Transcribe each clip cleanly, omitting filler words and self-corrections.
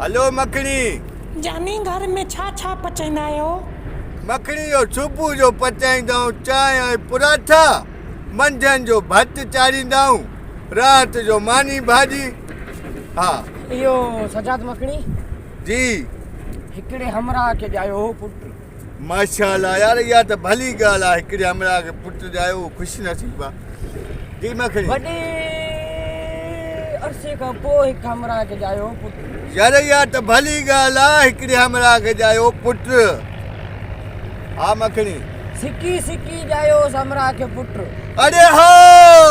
Hello मखणी। जानी घर में छा छा पचाईंदा आहियो? मखणी जो सुबुह जो पचाईंदाऊं चांहि ऐं पराठा, मंझंदि जो भत चाढ़ींदाऊं, राति जो मानी भाॼी। हा इहो सजाद मखणी जी। हिकिड़े हमरा खे ॼायो हो पुट। माशाल्लाह यार, इहा त भली ॻाल्हि आहे। हिकिड़े हमरा खे पुटु ॼायो, ख़ुशि नसीब आहे। जी मखणी। वॾे अरसे खां पोइ हिकु हमरा खे ॼायो हो पुट। यार इहा त भली ॻाल्हि आहे। हिकिड़े हमरा खे ॼायो पुटु। हा मखणी। सिकी सिकी ॼायो हमरा खे पुट। अरे हो,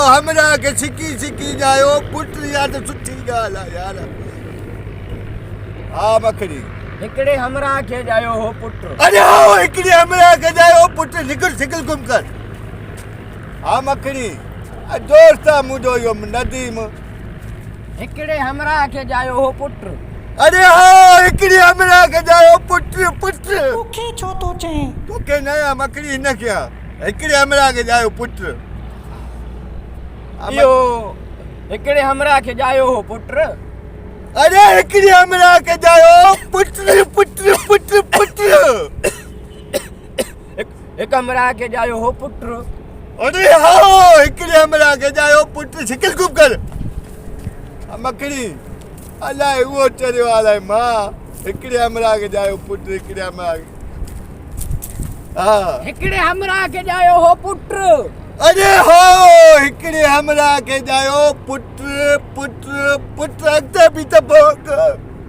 हमरा के सिकी सिकी जायो पुट, या तो सुठी गाल है यार। हाँ मखनी। हिकिड़े हमरा खे ॼायो हो पुट। अरे हो, हिकिड़े हमरा के जायो पुट, निकल सिकल गुम कर। हाँ मखनी। दोस्त मुझो यो नदीम। हिकिड़े हमरा खे ॼायो हो पुट। अरे हो, हिकिड़े हमरा के जायो पुट पुट। तोखे छो थो चए? तोखे नया मखनी न क्या, हिकिड़े हमरा के जायो पुट। इहो हिकिड़े हमरा खे ॼायो हो पुट। अरे हिकिड़े हमरा के जायो पुट पुट पुट पुट। हिकु हमरा खे ॼायो हो पुट। अरे हो, हिकिड़े हमरा के जायो पुट, सिकल गुम कर। मखनी अलाए उहो चरियो अलाए मां, हिकिड़े हमरा के जायो पुट, हिकिड़े हमरा के। हाँ हिकिड़े हमरा खे ॼायो हो पुट। अरे हो, हिकिड़े हमरा के जायो पुट पुट पुट। अॻिते बि त भोग।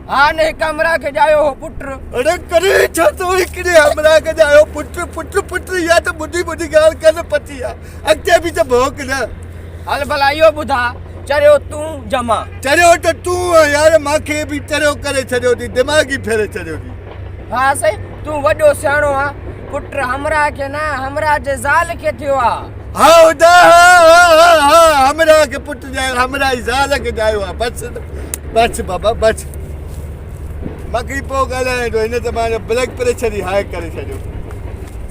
हा न, हिकु हमरा खे ॼायो हो पुट। अरे करे छो तो, हिकिड़े हमरा के जायो पुट पुट पुट। या त ॿुधी ॿुधी ॻाल्हि कन पची आहे, अॻिते बि त भोग न। हल भला इहो ॿुधा, चरियो तूं जमा। चरियो त तूं यार, मूंखे बि चरियो करे छॾियो थी, दिमाग़ ई फेरे छॾियो थी। हा सही, तूं वॾो सियाणो आहे। पुट हमरा खे न, हमरा जे ज़ाल खे थियो आहे। हाँ उदा, हाँ हमरा के पुट जायो, हमरा ई ज़ाल के जायो आहे। बस बस बाबा बस। मखनी पोइ ॻाल्हाए थो, हिन त मां ब्लड प्रेशर ई हाई करे छॾियो।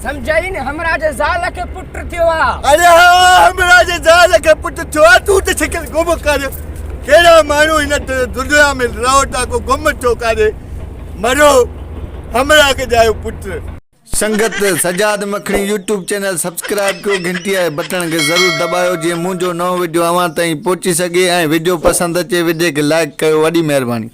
समझाई न, हमरा जे ज़ाल खे पुट थियो आहे। अरे हाँ, हमरा जे ज़ाल के पुट थियो आहे। तूं त शिकिल गुम कर। कहिड़ा माण्हू हिन दुनिया में रहो था, को गुम थो करे। मरो, हमरा के जायो पुट। संगत सजाद मखनी यूट्यूब चैनल सब्सक्राइब करो, घंटी आहे बटन के जरूर दबायो, जीअं मुंहिंजो नओं वीडियो अवां ताईं पहुची सघे। ऐं वीडियो पसंदि अचे वीडियो खे लाइक कयो। वॾी महिरबानी।